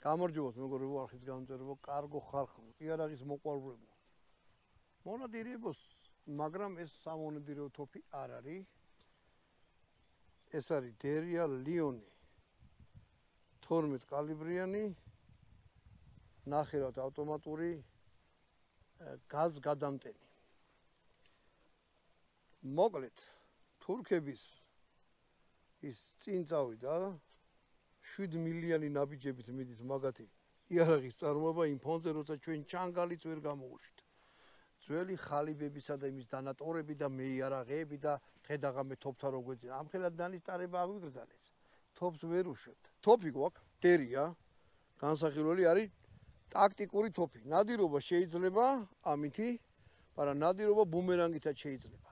გამარჯობათ მეგობრებო, არხის გამომწერებო, კარგო ხალხო, იარაღის მოყვარულებო. მონადირეებს, მაგრამ ეს სამონადირეო თოფი არ არის. ეს არის დერია ლიონი. 12 კალიბრიანი, ნახევრად ავტომატური გაზგადამტენი. მოკლედ, თურქების ის წინ წავიდა 7 მილიონი ნაბიჯებით მიდის მაგათი იარაღის წარმოება იმ ფონზე, როცა ჩვენ ჩანგალიც ვერ გამოვუშვით. ძველი ხალიბებისა და იმის დანატორები და მეიარაღეები და დღედაღამე თოფთა როგეძია. ამხელად დანისტარება აგვიგრძალეს. თოფს ვერ უშვებთ. თოფი გვაქვს, დერია, განსახილველი არის ტაქტიკური თოფი. ნადირობა შეიძლება ამითი, მაგრამ ნადირობა ბუმერანგითაც შეიძლება.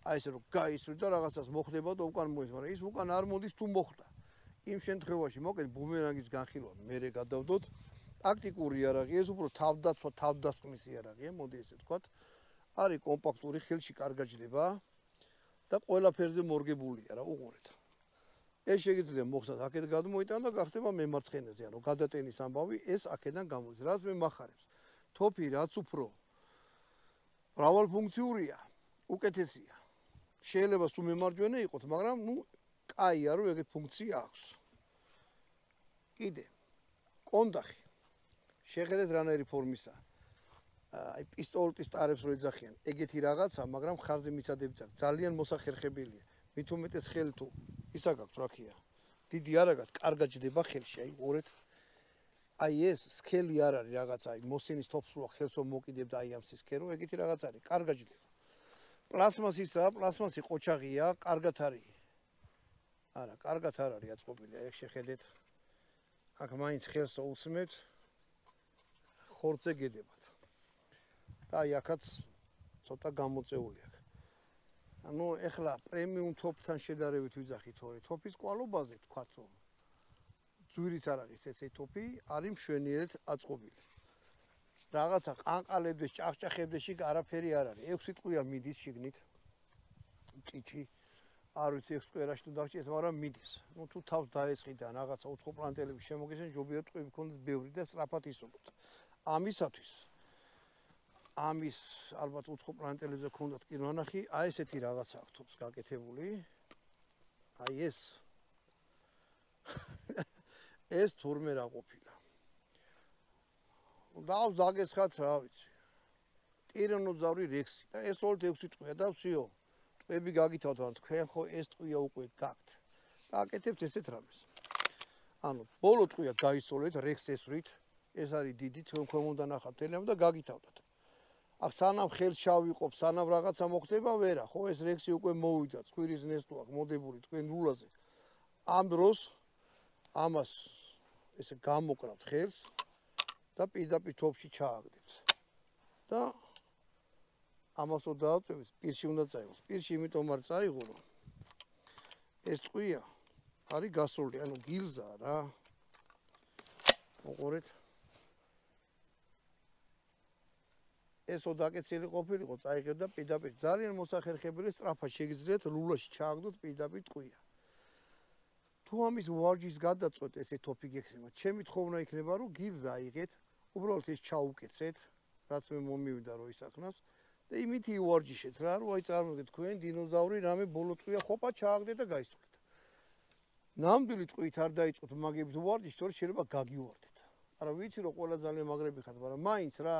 აი ესე რომ გაისვრით და რაღაცას მოხდება და უკან მოის, მაგრამ ის უკან არ მოდის თუ მოხდა. იმ შემთხვევაში მოკლედ ბუმერანგის განხილვა მერე გადავდოთ. ტაქტიკური იარაღი, ეს უფრო თავდაცვა, თავდასხმის იარაღია, მოდი ესე ვთქვათ. არის კომპაქტური, ხელში კარგად ჯდება და ყველაფერზე მორგებულია რა, უყურეთ. ეს შეიძლება მოხსნათ აქეთ გადმოიტან და გახდება მემარცხენეზე, ანუ გადატენის ამბავი ეს აქედან გამოდის. რაც მე მახარებს. თოფი რაც უფრო მრავალფუნქციურია, უკეთესია. შეიძლება სულ მემარჯვენე იყოს, მაგრამ კაია რომ ეგეთ ფუნქცია აქვს. კიდე კონდახი შეხედეთ რანაირი ფორმისა. აი პისტოლეტის ტარებს რო ეძახიან, ეგეთი რაღაცა, მაგრამ ხარზე მიცადებიც აქვს. ძალიან მოსახერხებელია. მით უმეტეს ხელი თუ ისა გაქვთ რაქია. დიდი არ აქვს, კარგად ჯდება ხელში, აი ყურეთ. აი ეს სქელი არ არის რაღაცა, აი მოსენის თოფს რო ხელსო მოკიდებ და აი ამ სისქერო, ეგეთი რაღაც არის, კარგად ჯდება. პლასმასისაა, პლასმასი ყოჩაღია, კარგად არის. არა, კარგად არ არის აწყობილი, აი შეხედეთ. აქ მაინც ხელსო უსმევთ. ხორცე გედებათ. და აი აქაც ცოტა გამოწეული აქვს. ანუ ეხლა პრემიუმ თოფთან შედარებით ვიძახით ორი თოფის კვალობაზე თქვათ რომ ძვირიც არ არის ესე თოფი, არის მშვენიერად აწყობილი. რაღაცა ყანყალებდეს, ჭახჭახებდეს არაფერი არ არის. 6 ტყვია მიდის შიგნით. ჭიჭი არ ვიცი 6 ტყვიაში თუ დავჭიეს, მაგრამ მიდის. ნუ თუ თავს დაესხი და რაღაცა უცხო პლანტელები შემოგეცენ, ჯობია ტყვები ქონდეს ბევრი და სწრაფად ისროლოთ. ამისათვის ამის ალბათ უცხო პლანტელებზე ქონდათ კი ნანახი, აი ესეთი რაღაცა აქვს თოფს გაკეთებული. აი ეს თურმე რა ყოფილა. დავს დაგესხათ რა ვიცი. ტირანოზავრი რექსი და ეს ორი 6 ტყვია და ვსიო. ტყვები გაგითავთ, მაგრამ თქვენ ხო ეს ტყვია უკვე გაქვთ. გაკეთებთ ესეთ რამეს. ანუ ბოლო ტყვია გაისოლეთ რექს ესვრით. ეს არის დიდი, თქვენ უნდა ნახავთ თელემ და გაგითავდათ. აქ სანამ ხელს შავიყოფ, სანამ რაღაცა მოხდება, ვერა, ხო ეს რექსი უკვე მოვიდა, ცხვირის ნესტო აქვს მოდებული თქვენ რულაზე. ამ დროს ამას ესე გამოკრავთ ხელს და პირდაპირ თოფში ჩააგდებთ. და ამასო დააწევით, პირში უნდა წაიღოს. პირში იმიტომ არ წაიღო, რომ ეს ტყვია არის გასული, ანუ გილზაა რა. მოყურეთ. ესო დაკეცილი ყოფილიყო, წაიღებ და პირდაპირ ძალიან მოსახერხებელი სწრაფად შეგიძლიათ რულაში ჩააგდოთ პირდაპირ ტყვია. თუ ამის ვარჯიშს გადაწყვეტ ესე თოფი გექნება, ჩემი თხოვნა იქნება რომ გილზა აიღეთ, უბრალოდ ეს ჩაუკეცეთ, რაც მე მომივიდა რომ ისახნას და იმითი ვარჯიშეთ რა, რომ აი წარმოგიდგენთ თქვენ დინოზავრი რამე ბოლო ტყვია ხოპა ჩააგდეთ და გაისვლით. ნამდვილი ტყვით არ დაიწყოთ მაგებით ვარჯიშს, თორე შეიძლება გაგივარდეთ. არა ვიცი რომ ყველა ძალიან მაგრები ხართ, მაგრამ მაინც რა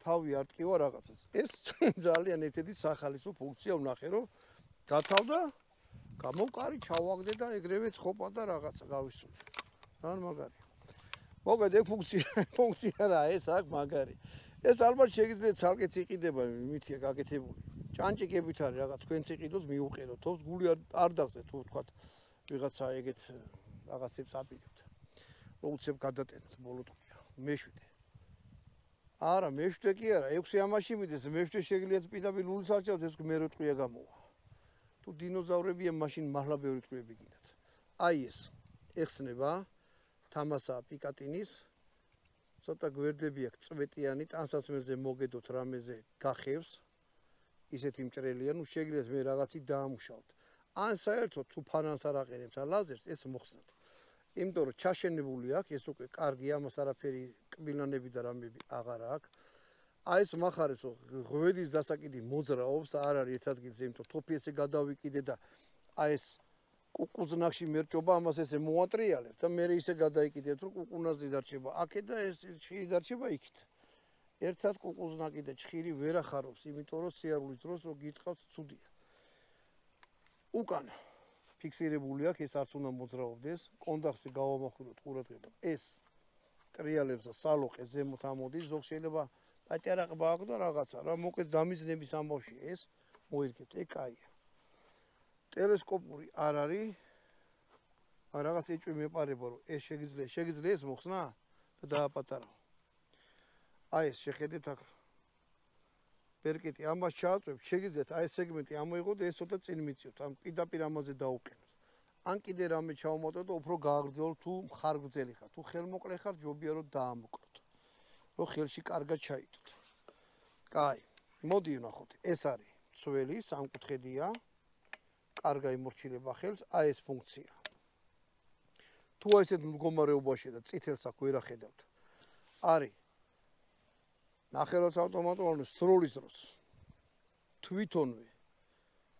თავი არ ტკივა რაღაცას. ეს ძალიან ესეთი სახალისო ფუნქცია ვნახე, რომ გათავდა, გამოვყარი, ჩავაგდე და ეგრევე ცხოპა და რაღაცა გავისურვე. ან მაგარი. მოკლედ ეგ ფუნქცია რა, ეს აქ მაგარი. ეს ალბათ შეგიძლიათ ცალკეც იყიდება, იმითია გაკეთებული. ჭანჭიკებით არის რაღაც თქვენც იყიდოთ, მიუყეროთ, თავს გული არ დახსეთ, თუ თქვათ ვიღაცა ეგეთ რაღაცებს აპირებთ. უცებ გადატენოთ ბოლო ტყვია. მეშვიდე. არა, მეშვიდე კი არა, 6 ამაში მიდეს, მეშვიდე შეგიძლიათ პირდაპირ რულს არჩევთ, ეს მერე ტყვია გამოვა. თუ დინოზავრებია, მაშინ მართლა ბევრი ტყვიები გინდათ. აი ეს ეხსნება თამასაა პიკატინის. ცოტა გვერდები აქვს წვეტიანი, ტანსაცმელზე მოგედოთ რამეზე გახევს. ისეთი მჭრელია, ნუ შეგიძლიათ მე რაღაცი დაამუშავოთ. ან საერთოდ თუ ფანანს არ აყენებთ ლაზერს, ეს მოხსნათ. იმიტომ რომ ჩაშენებული აქვს, ეს უკვე კარგია, ამას არაფერი კბილანები და რამები აღარ აქვს. აი ეს מחარებს ღვედის დასაკიდი მოძრაობს, არ არის ერთ ადგილზე, იმიტომ თოფი ესე გადავიკიდე და აი ეს კუკუზნახში მერჭობა ამას ესე მოატრიალებ და მე ისე გადაიკიდეთ, რომ კუკუნაზე დარჩება აქეთ და ეს ჭხირი დარჩება იქით. ერთად კუკუზნაკი და ჭხირი ვერ ახარობს, იმიტომ რომ სიარულის დროს რო გიტყავთ ცუდია. უკან ფიქსირებული აქვს, ეს არც უნდა მოძრაობდეს, კონდახზე გავამახვილოთ ყურადღება. ეს ტრიალებს და სალოყე ზემოთ ამოდის, ზოგ შეიძლება პატარა ყბა აქვს და რაღაცა, რა მოკლედ დამიზნების ამბავში ეს მოირგებთ, ეკაია. ტელესკოპური არ არის. რაღაც ეჭვი მეპარება, რომ ეს შეგიძლია ეს მოხსნა და დააპატარავ. აი ეს შეხედეთ აქ. ბერკეტი ამას ჩააწვევთ, შეგიძლიათ აი ეს სეგმენტი ამოიღოთ და ეს ცოტა წინ მიწიოთ, ამ პირდაპირ ამაზე დაუყენოთ. ან კიდე რამე ჩავმოწევთ და უფრო გააგრძელოთ თუ მხარგრძელი ხარ, თუ ხელმოკლე ხარ, ჯობია რომ დაამოკლოთ. რომ ხელში კარგად ჩაიდოთ. კაი, მოდი ვნახოთ. ეს არის ცველი, სამკუთხედია. კარგა იმორჩილება ხელს, აი ეს ფუნქცია. თუ ესეთ მდგომარეობაში და წითელს აქ ვერ ახედავთ. არის ნახევრად ავტომატურად სროლის დროს თვითონვე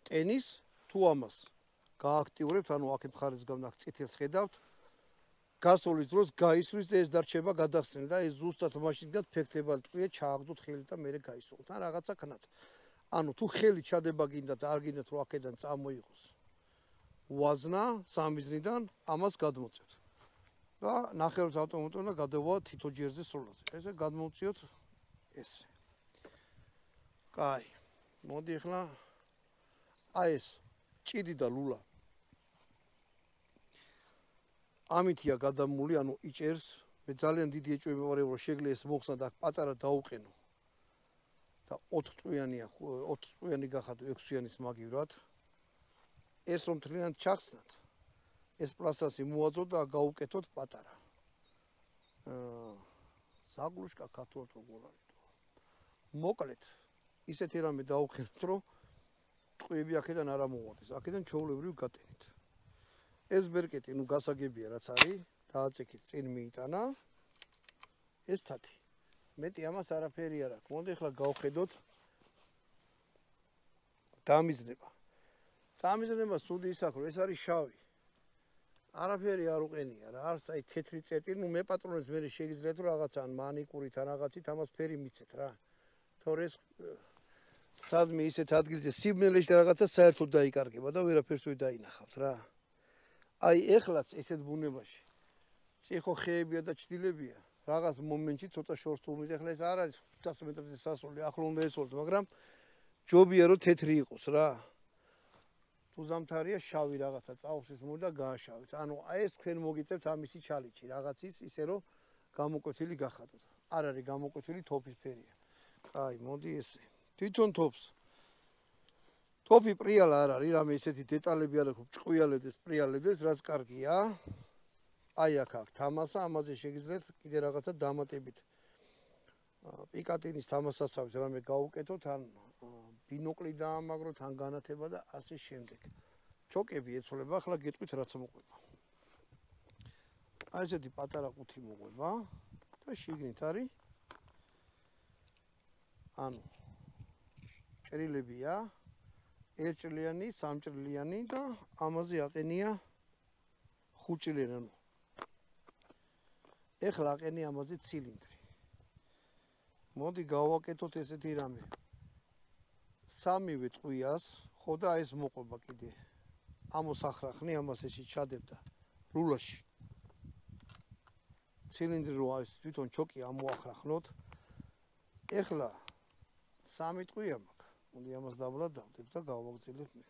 ტენის თუ ამას გააქტიურებთ, ანუ აქეთ მხარეს გავნახ წითელს ხედავთ, გასვლის დროს გაისვლის და ეს დარჩება გადახსნილი და ეს ზუსტად მაშინგან ფექტება ტყვია, ჩააგდოთ ხელი და მერე გაისვოთ. ან რაღაცა ქნათ. ანუ თუ ხელი ჩადება გინდათ, არ გინდათ რომ აქედან წამოიღოს ვაზნა სამიზნიდან, ამას გადმოწევთ. და ნახევრად ავტომატურად გადავა თითო ჯერზე სროლაზე. ესე გადმოვწიოთ ესე. კაი. მოდი ახლა აი ეს ჭიდი და ლულა. ამითია გადამული, ანუ იჭერს, მე ძალიან დიდი ეჭვი მეყარება, რომ შეგვიძლია ეს მოხსნა და პატარა დაუყენო. და 4 ტყვიანია, 4 ტყვიანი გახადო 6 ტყვიანის მაგივრად. ეს რომ თლიანად ჩახსნათ, ეს პლასტასი მოაძოთ და გაუკეთოთ პატარა. საგლუშკა ქართულად როგორ არის? მოკლედ, ისეთი რამე დაუყენოთ, რომ ტყვიები აქედან არ ამოვარდეს. აქედან ჩვეულებრივ გატენით. ეს ბერკეტი, ნუ გასაგებია რაც არის, დააწექით, წინ მიიტანა. ეს თათი. მეტი ამას არაფერი არ აქვს. მოდი ახლა გავხედოთ დამიზნება. დამიზნება სუდი ის აქვს, რომ ეს არის შავი. არაფერი არ უყენია რა, არც აი თეთრი წერტილი, ნუ მე პატრონებს მე შეგიძლიათ რომ რაღაცა ან მანიკურით ან რაღაცით ამას ფერი მიცეთ რა. თორე ეს სადმე ისეთ ადგილზე სიბნელეში რაღაცა საერთოდ დაიკარგება და ვერაფერს ვერ დაინახავთ რა. აი ეხლაც ესეთ ბუნებაში წიხო ხეებია და ჭდილებია. რაღაც მომენტში ცოტა შორს თუ უმით, ახლა ეს არ არის 500 მეტრზე სასროლი, ახლა უნდა ესვოლოთ, მაგრამ ჯობია რომ თეთრი იყოს რა. თუ ზამთარია შავი რაღაცა წაუხსით მოდი და გააშავეთ. ანუ აი ეს თქვენ მოგიწევთ ამისი ჩალიჩი, რაღაცის ისე რომ გამოკვეთილი გახადოთ. არ არის გამოკვეთილი თოფის ფერია. აი, მოდი ესე. თვითონ თოფს. თოფი პრიალა არ არის, რამე ისეთი დეტალები არ აქვს, ჭყვიალებდეს, პრიალებდეს, რაც კარგია. აი აქ აქვს თამასა, ამაზე შეგიძლიათ კიდე რაღაცა დამატებით. პიკატინის თამასასავით რამე გაუკეთოთ, ან ბინოკლი დაამაგროთ, ან განათება და ასე შემდეგ. ჩოკები ეცვლება, ახლა გეტყვით რაც მოყვება. აი ესეთი პატარა ყუთი მოყვება და შიგნით არის ანუ ჭრილებია, ერთჭრილიანი, სამჭრილიანი და ამაზე აყენია ხუთჭრილიანი. ეხლა აყენია ამაზე ცილინდრი. მოდი გავაკეთოთ ესეთი რამე. სამივე ტყვიას, ხო და ეს მოყვება კიდე. ამოსახრახნი, ამას ესე ჩადებ და ლულაში. ცილინდრი რო არის თვითონ ჩოკი ამოახრახნოთ. ეხლა სამი ტყვია მაქვს. მოდი ამას დაბლა დავდებ და გავაგრძელებ მე.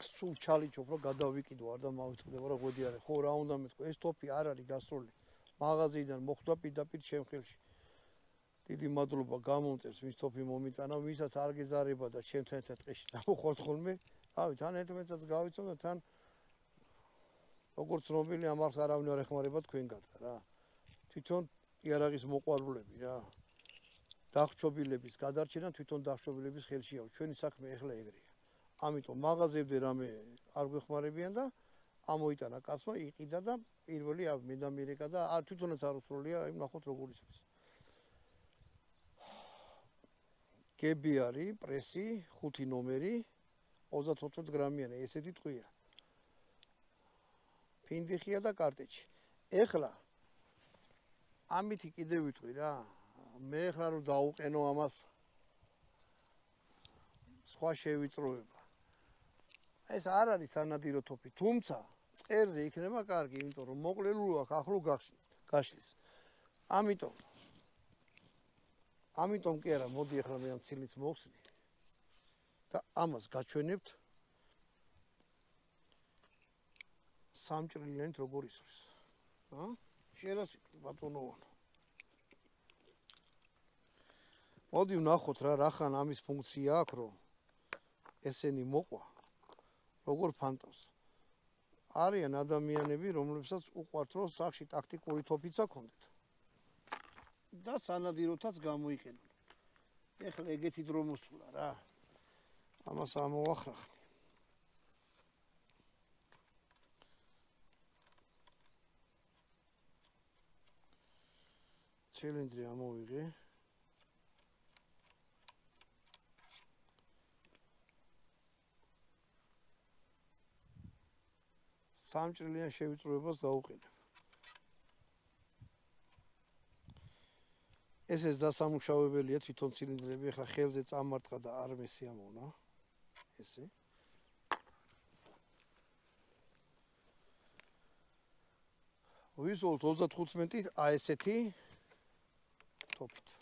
სულ ჩალიჩობ რომ გადავიკიდო არ და მავიწყდება რა ღვედი არის. ხო რა უნდა მეთქვა, ეს ტოფი არ არის გასროლი. მაღაზიიდან მოხვდა პირდაპირ ჩემ ხელში. დიდი მადლობა გამომწერს ვის ტოფი მომიტანა, ვისაც არ გეზარება და ჩემთან ერთად ტყეში წამოხვართ ხოლმე. რავი, თან ერთმანეთსაც გავიცნობ და თან როგორც ცნობილი ამას არავინ არ ეხმარება თქვენ გარდა რა. თვითონ იარაღის მოყვარულები რა. დახრჩობილების გადარჩენა თვითონ დახრჩობილების ხელშია. ჩვენი საქმე ეხლა ეგრეა. ამიტომ მაღაზიებდე რამე არ გვეხმარებიან და ამოიტანა კაცმა იყიდა და პირველი მე და მირეკა და თვითონაც არ უსროლია, აი ნახოთ როგორ ისწრის. გები არის, პრესი, 5 ნომერი, 34 გრამიანი, ესეთი ტყვია. ფინდიხია და კარტეჩი. ეხლა ამითი კიდე ვიტყვი რა. მე ეხლა რომ დაუყენო ამას სხვა შევიწროება. ეს არ არის სანადირო თოფი, თუმცა წერზე იქნება კარგი, იმიტომ რომ მოკლელულ აქვს ახლო გაშლის. ამიტომ კი არა, მოდი ახლა მე ამ ცილინს მოვხსნი და ამას გაჩვენებთ სამჭრილიანით როგორ ისვრის. შერასიკი ბატონოვანო. მოდი ვნახოთ რა ხან ამის ფუნქცია აქვს, რომ ესენი მოყვა როგორ ფანტავს. არიან ადამიანები, რომლებსაც უყვართ, რომ სახში ტაქტიკური თოფიც აქონდეთ. და სანადიროთაც გამოიყენონ. ეხლა ეგეთი დრო მოსულა რა. ამას ამოვახრახნი. ცილინდრი ამოვიღე. სამჭრილიან შევიწროებას დავუყენებ. ეს დასამუშავებელია თვითონ ცილინდრები, ახლა ხელზე წამარტყა და არ მესიამოვნა. ესე. ვისვოლთ 35 აი ესეთი თოფით.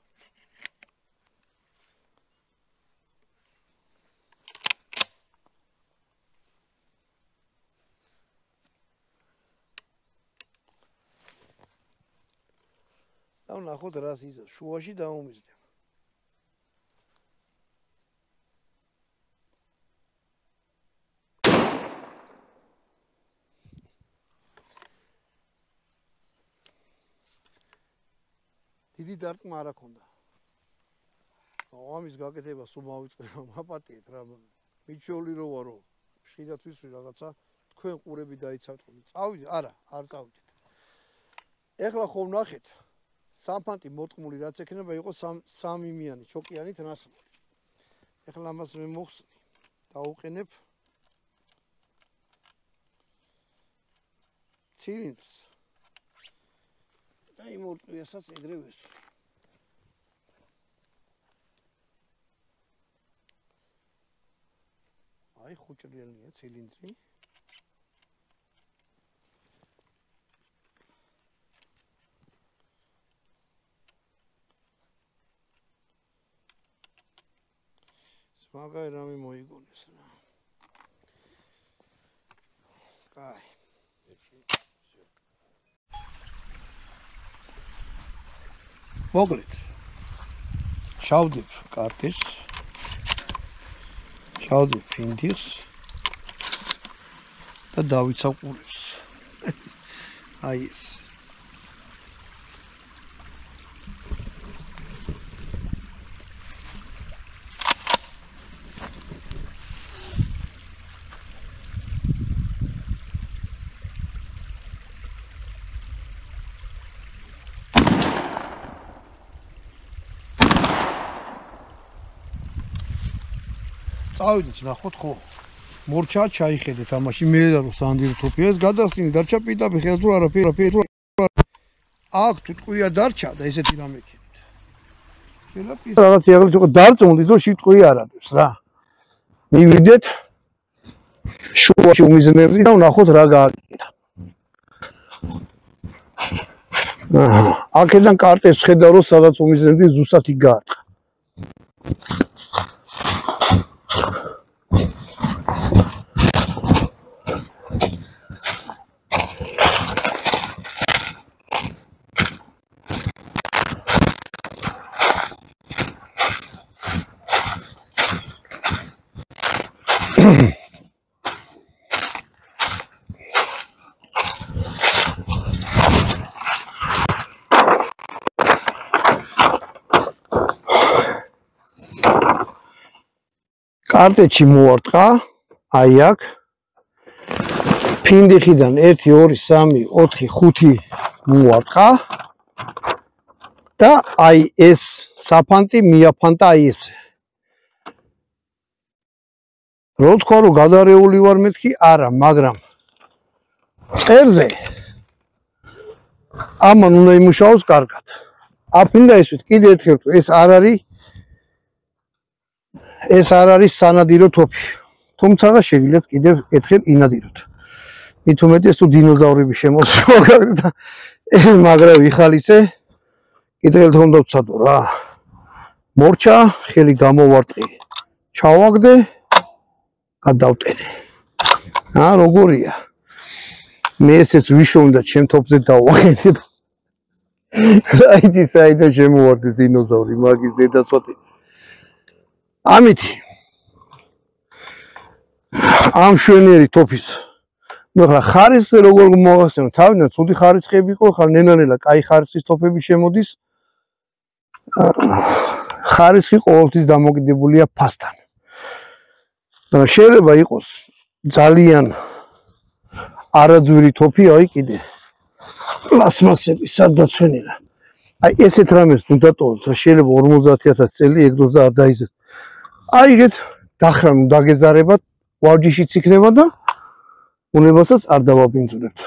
და ნახოთ რას იზავს, შუაში დაუმიზდებ. დიდი დარტყმა არ აქონდა. ამის გაკეთება სულ მავიწყდება, მაპატიეთ რა. მიჩეული რო ვარო, შიდა თვისვი რაღაცა თქვენ ყურები დაიცავთ ხოლმე. წავიდეთ? არა, არ წავიდეთ. ეხლა ხომ ნახეთ სამფანტი მოტყმული რაც ექნება იყო სამიმიანი ჩოკიანით ნასული. ეხლა ამას მე მოხსნი. დაუყენებ ცილინდრს. და იმ ორტყიასაც ეგრე ვესვი. აი ხუჭრიანია ცილინდრი. მაგაი რამე მოიგონეს რა. კაი. მოკლედ. ჩავდებ კარტეს. ჩავდებ ფინდიხს და დავიცავ ყურებს. აი ეს. წავიდეთ ნახოთ ხო მორჩა ჩაიხედეთ ამაში მე რა რომ სანდირო თოფია ეს გადასინი დარჩა პიტაპი ხელ თუ არაფერი აქ თუ ტყვია დარჩა და ესეთი რამე ქენით რაღაც იაღლიც იყო დარწმუნდით რომ შიტყვი არ არის რა მივიდეთ შუაში უმიზნები და ნახოთ რა გააკეთა აქედან კარტებს ხედავ რომ სადაც უმიზნები ზუსტად იქ გაარტყა კარტეჩი მოარტყა, აი აქ. ფინდიხიდან 1 2 3 4 5 მოარტყა. და აი ეს საფანტი მიაფანტა აი ესე. რო თქვა რომ გადარეული ვარ მეთქი, არა, მაგრამ წერზე ამან უნდა იმუშაოს კარგად. აფინდა ისვით კიდე ერთხელ ეს არ არის სანადირო თოფი. თუმცა შეგვიძლია კიდე ერთხელ ინადიროთ. მით უმეტეს თუ დინოზავრები შემოსვა და ეს მაგრა ვიხალისე კიდევ უნდა ვცადო რა. მორჩა, ხელი გამოვარტყი. ჩავაგდე, გადავტენე. როგორია? მე ესეც ვიშოვნა ჩემ თოფზე დავახეთე. რაიცი საიდან შემოვარდეს დინოზავრი, მაგის დედაცვათი. ამითი ამ შვენიერი თოფის ნახა ხარისხი როგორ მოახსენო, თავიდან ცუდი ხარისხები იყო, ხარ ნენა-ნელა კაი ხარისხის თოფები შემოდის. ხარისხი ყოველთვის დამოკიდებულია ფასთან. შეიძლება იყოს ძალიან არაძვირი თოფი, აი კიდე პლასმასები სადაცვენილა. აი ესეთ რამეს უნდა ტოვოთ, შეიძლება 50000 წელი ეგ დროზე არ დაიზეს. აი ეგეთ დახრან დაგეზარებათ, ვარჯიშიც იქნება და უნებასაც არ დავაბინძურებთ.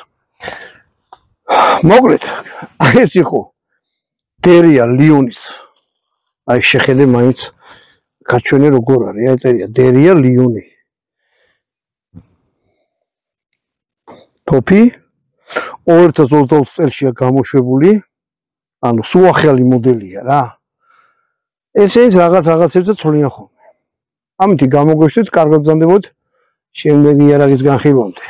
მოგლეთ, აი ეს იყო დერია ლიონის. აი შეხედე მაინც გაჩვენე როგორ არის, აი წერია დერია ლიონი. თოფი 2020 წელშია გამოშვებული, ანუ სუახელი მოდელია რა. ესეც რაღაცებზე ცვლიან ხოლმე. ამით გამოგვეშვით, კარგად გზანდებოდეთ შემდეგი იარაღის განხილვამდე.